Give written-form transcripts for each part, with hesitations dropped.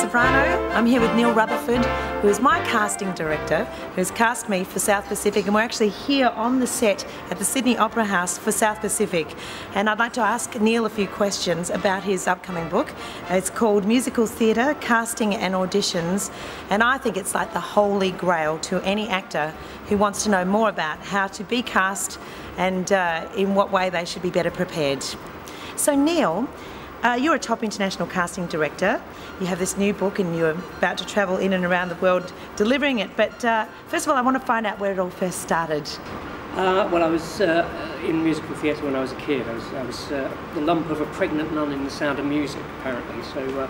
Ceberano. I'm here with Neil Rutherford, who is my casting director, who's cast me for South Pacific, and we're actually here on the set at the Sydney Opera House for South Pacific. And I'd like to ask Neil a few questions about his upcoming book. It's called Musical Theatre, Casting and Auditions, and I think it's like the holy grail to any actor who wants to know more about how to be cast and in what way they should be better prepared. So Neil, you're a top international casting director. You have this new book and you're about to travel in and around the world delivering it. But first of all, I want to find out where it all first started. Well, I was in musical theatre when I was a kid. I was the lump of a pregnant nun in The Sound of Music, apparently. So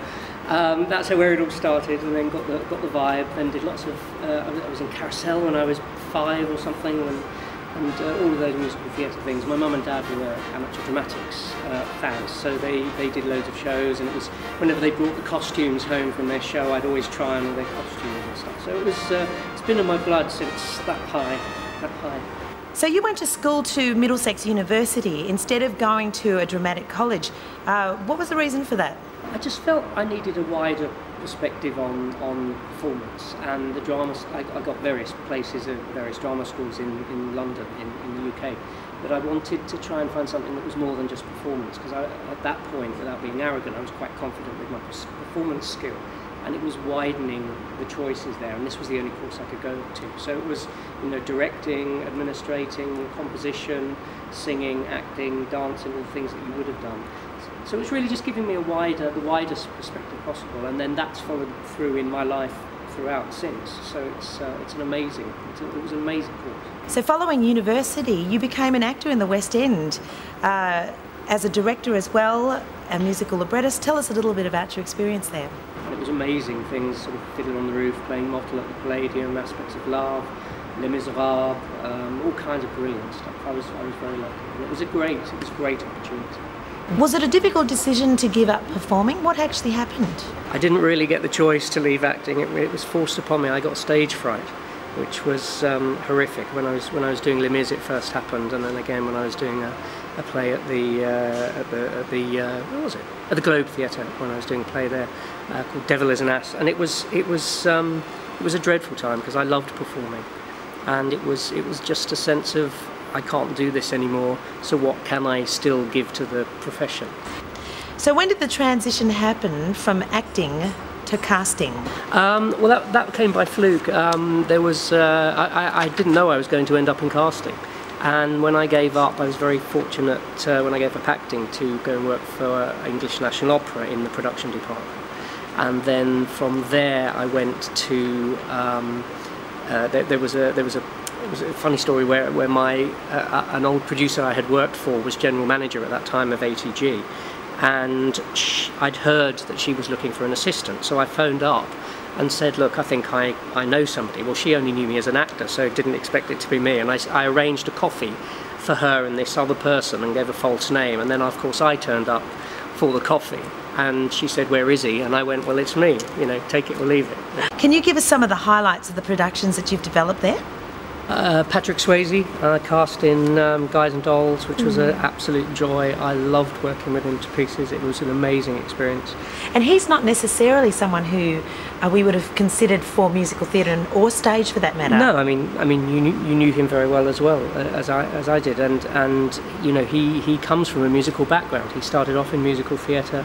that's where it all started, and then got the vibe. Then did lots of. I was in Carousel when I was 5 or something, and all of those musical theatre things. My mum and dad were amateur dramatics fans, so they did loads of shows, and it was whenever they brought the costumes home from their show, I'd always try on all their costumes and stuff. So it was it's been in my blood since that high. So you went to school to Middlesex University instead of going to a dramatic college. What was the reason for that? I just felt I needed a wider perspective on performance, and the drama. I got various places, various drama schools in London, in the UK, but I wanted to try and find something that was more than just performance, because at that point, without being arrogant, I was quite confident with my performance skill, and it was widening the choices there, and this was the only course I could go to. So it was, directing, administrating, composition, singing, acting, dancing, all the things that you would have done. So it was really just giving me the widest perspective possible, and then that's followed through in my life throughout since. So it was an amazing course. So following university, you became an actor in the West End, as a director as well, a musical librettist. Tell us a little bit about your experience there. And it was amazing things, sort of Fiddler on the Roof, playing Mottle at the Palladium, Aspects of Love, Les Miserables, all kinds of brilliant stuff. I was very lucky, and it was a great opportunity. Was it a difficult decision to give up performing? What actually happened? I didn't really get the choice to leave acting. It was forced upon me. I got stage fright, which was horrific. When I was doing Les Mis, it first happened, and then again when I was doing a play at the Globe Theatre, when I was doing a play there called Devil is an Ass, and it was a dreadful time because I loved performing, and it was just a sense of, I can't do this anymore, so what can I still give to the profession? So when did the transition happen from acting to casting? Well, that came by fluke. I didn't know I was going to end up in casting, and when I gave up, I was very fortunate when I gave up acting to go and work for English National Opera in the production department, and then from there I went to there was a funny story where an old producer I had worked for was general manager at that time of ATG, and I'd heard that she was looking for an assistant, so I phoned up and said, look, I think I know somebody. Well, she only knew me as an actor, so didn't expect it to be me, and I arranged a coffee for her and this other person and gave a false name, and then of course I turned up for the coffee, and she said, where is he? And I went, well, it's me, take it or leave it. Can you give us some of the highlights of the productions that you've developed there? Patrick Swayze cast in Guys and Dolls, which was an absolute joy. I loved working with him to pieces. It was an amazing experience. And he's not necessarily someone who we would have considered for musical theatre or stage, for that matter. No, I mean, you knew him very well as well as I did, and he comes from a musical background. He started off in musical theatre.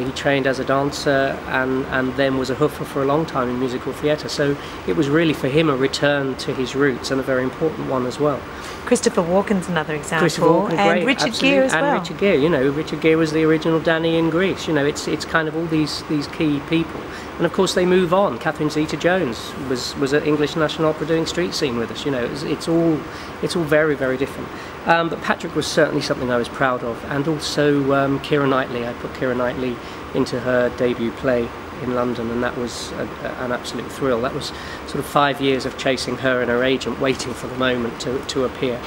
He trained as a dancer and then was a hoofer for a long time in musical theatre. So it was really for him a return to his roots, and a very important one as well. Christopher Walken's another example. Christopher Walken, and great, Richard Gere as well. And Richard Gere, Richard Gere was the original Danny in Grease. It's kind of all these key people, and of course they move on. Catherine Zeta-Jones was at English National Opera doing Street Scene with us. It's all very, very different. But Patrick was certainly something I was proud of, and also Keira Knightley. I put Keira Knightley into her debut play in London, and that was an absolute thrill. That was sort of 5 years of chasing her and her agent, waiting for the moment to appear.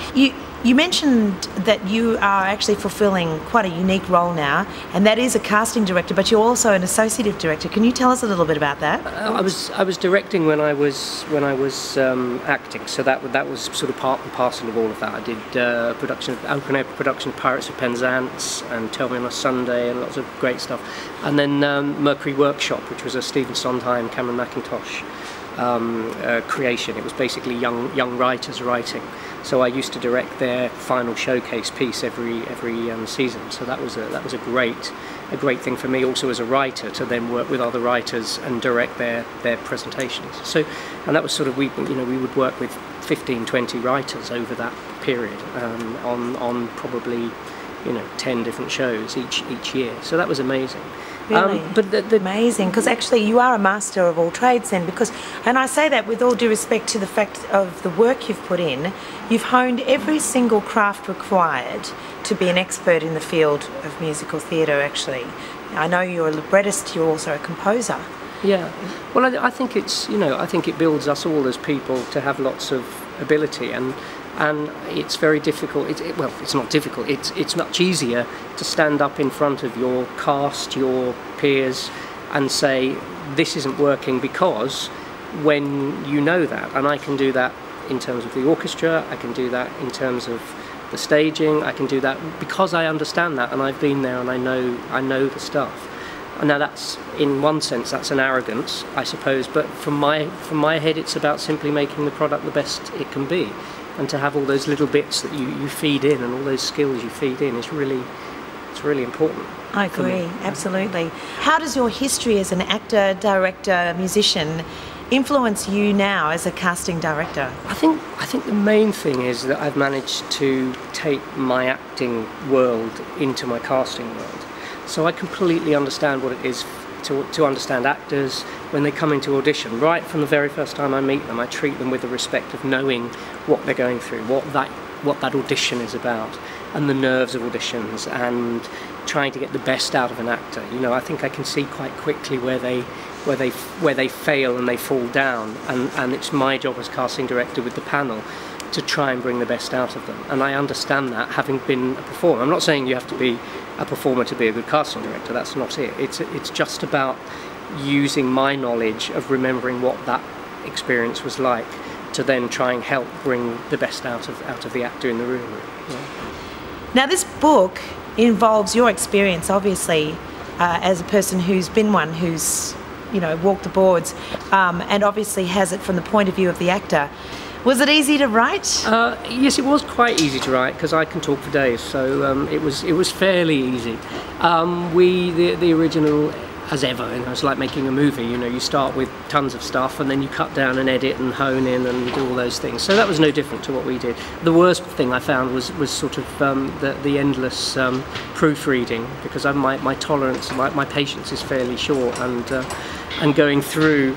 You mentioned that you are actually fulfilling quite a unique role now, and that is a casting director, but you're also an associative director. Can you tell us a little bit about that? I was directing when I was acting, so that was sort of part and parcel of all of that. I did open air production of Pirates of Penzance and Tell Me on a Sunday and lots of great stuff, and then Mercury Workshop, which was a Stephen Sondheim, Cameron Mackintosh creation. It was basically young writers writing. So I used to direct their final showcase piece every season. So that was a great thing for me also as a writer, to then work with other writers and direct their presentations. So, and that was sort of, we would work with 15-20 writers over that period on probably 10 different shows each year. So that was amazing. Really? Amazing, because actually you are a master of all trades then, and I say that with all due respect to the fact of the work you've put in. You've honed every single craft required to be an expert in the field of musical theatre, actually. I know you're a librettist, you're also a composer. Yeah, well, I think it's, I think it builds us all as people to have lots of ability, and it's very difficult. Well, it's not difficult. It's much easier to stand up in front of your cast, your peers, and say this isn't working, because when you know that, and I can do that in terms of the orchestra, I can do that in terms of the staging, I can do that because I understand that, and I've been there, and I know the stuff. Now that's, in one sense, that's an arrogance, I suppose, but from my head, it's about simply making the product the best it can be. And to have all those little bits that you feed in, and all those skills you feed in, it's really important. I agree, absolutely. How does your history as an actor, director, musician influence you now as a casting director? I think the main thing is that I've managed to take my acting world into my casting world. So I completely understand what it is to understand actors when they come into audition. Right from the very first time I meet them, I treat them with the respect of knowing what they're going through, what that audition is about, and the nerves of auditions, and trying to get the best out of an actor. I think I can see quite quickly where they fail and they fall down, and it's my job as casting director with the panel to try and bring the best out of them. And I understand that, having been a performer. I'm not saying you have to be a performer to be a good casting director, that's not it. It's just about using my knowledge of remembering what that experience was like to then try and help bring the best out of the actor in the room. Yeah. Now this book involves your experience, obviously, as a person who's been one, who's walked the boards, and obviously has it from the point of view of the actor. Was it easy to write? Yes, it was quite easy to write, because I can talk for days, so it was fairly easy. The original, as ever, it's like making a movie. You start with tons of stuff, and then you cut down and edit and hone in and do all those things. So that was no different to what we did. The worst thing I found was sort of the endless proofreading, because my tolerance, my patience is fairly short, and going through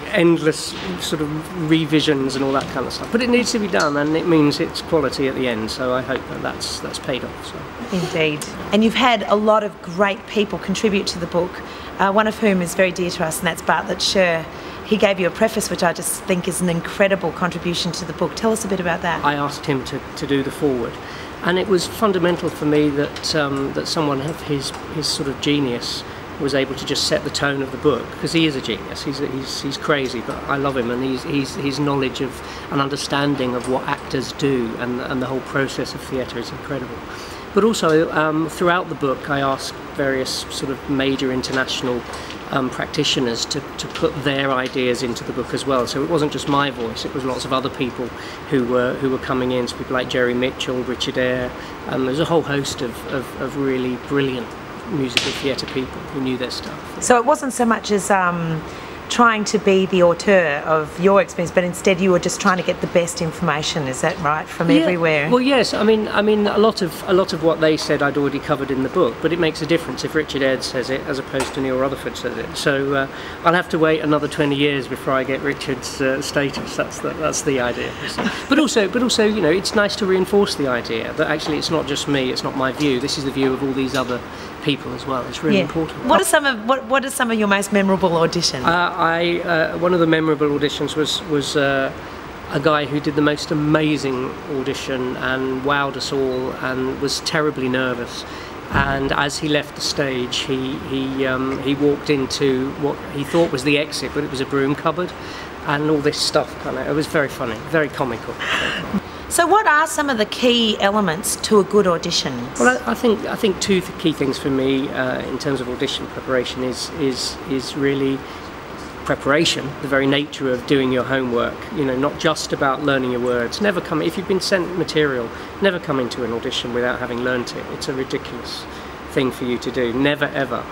endless sort of revisions and all that kind of stuff. But it needs to be done, and it means it's quality at the end, so I hope that's paid off. So. Indeed. And you've had a lot of great people contribute to the book, one of whom is very dear to us, and that's Bartlett Sher. He gave you a preface, which I just think is an incredible contribution to the book. Tell us a bit about that. I asked him to do the foreword, and it was fundamental for me that someone of his sort of genius was able to just set the tone of the book, because he is a genius. He's crazy, but I love him, and his knowledge of and understanding of what actors do and the whole process of theatre is incredible. But also throughout the book, I asked various sort of major international practitioners to put their ideas into the book as well. So it wasn't just my voice; it was lots of other people who were coming in. So people like Jerry Mitchell, Richard Eyre. There's a whole host of really brilliant musical theatre people who knew their stuff. So it wasn't so much as trying to be the auteur of your experience, but instead you were just trying to get the best information. Is that right, from everywhere? Well, yes. I mean, a lot of what they said I'd already covered in the book, but it makes a difference if Richard Eyre says it as opposed to Neil Rutherford says it. So I'll have to wait another 20 years before I get Richard's status. That's the idea. But also, it's nice to reinforce the idea that actually it's not just me, it's not my view. This is the view of all these other people as well. It's really important. What are some of your most memorable auditions? One of the memorable auditions was a guy who did the most amazing audition and wowed us all and was terribly nervous. And as he left the stage, he walked into what he thought was the exit, but it was a broom cupboard, and all this stuff kind of. It was very funny, very comical. So, what are some of the key elements to a good audition? Well, I think two key things for me in terms of audition preparation is really preparation, the very nature of doing your homework. You know, not just about learning your words. Never come, if you've been sent material, never come into an audition without having learnt it. It's a ridiculous thing for you to do. Never ever.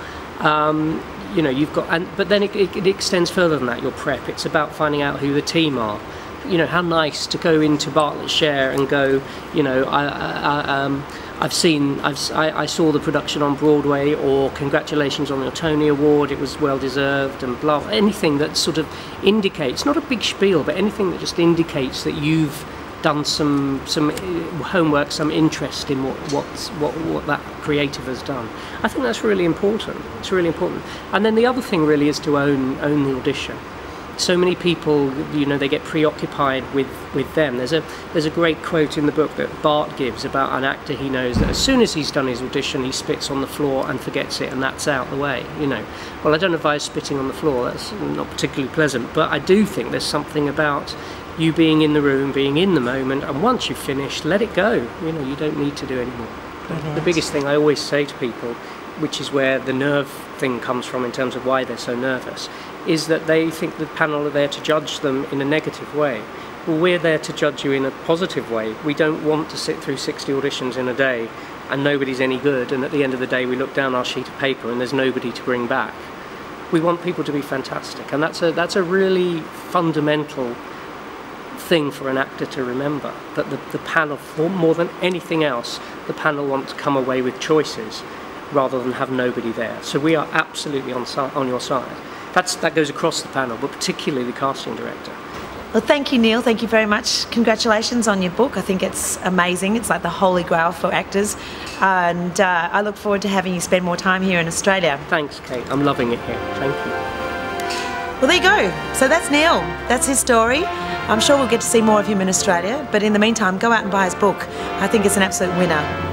You know, you've got, but then it extends further than that. Your prep. It's about finding out who the team are. You know, how nice to go into Bartlettshire and go, you know, I saw the production on Broadway, or congratulations on your Tony Award, it was well deserved, and blah, anything that sort of indicates, not a big spiel, but anything that just indicates that you've done some homework, some interest in what that creative has done. I think that's really important. It's really important. And then the other thing really is to own the audition. So many people, you know, they get preoccupied with them. There's a great quote in the book that Bart gives about an actor he knows that as soon as he's done his audition, he spits on the floor and forgets it, and that's out the way, you know. Well, I don't advise spitting on the floor, that's not particularly pleasant, but I do think there's something about you being in the room, being in the moment, and once you've finished, let it go. You know, you don't need to do anymore. Brilliant. The biggest thing I always say to people, which is where the nerve thing comes from in terms of why they're so nervous, is that they think the panel are there to judge them in a negative way. Well, we're there to judge you in a positive way. We don't want to sit through 60 auditions in a day and nobody's any good, and at the end of the day we look down our sheet of paper and there's nobody to bring back. We want people to be fantastic, and that's a really fundamental thing for an actor to remember, that the panel, more than anything else, the panel want to come away with choices rather than have nobody there. So we are absolutely on your side. That goes across the panel, but particularly the casting director. Well, thank you, Neil. Thank you very much. Congratulations on your book. I think it's amazing. It's like the holy grail for actors. And I look forward to having you spend more time here in Australia. Thanks, Kate. I'm loving it here. Thank you. Well, there you go. So that's Neil. That's his story. I'm sure we'll get to see more of him in Australia. But in the meantime, go out and buy his book. I think it's an absolute winner.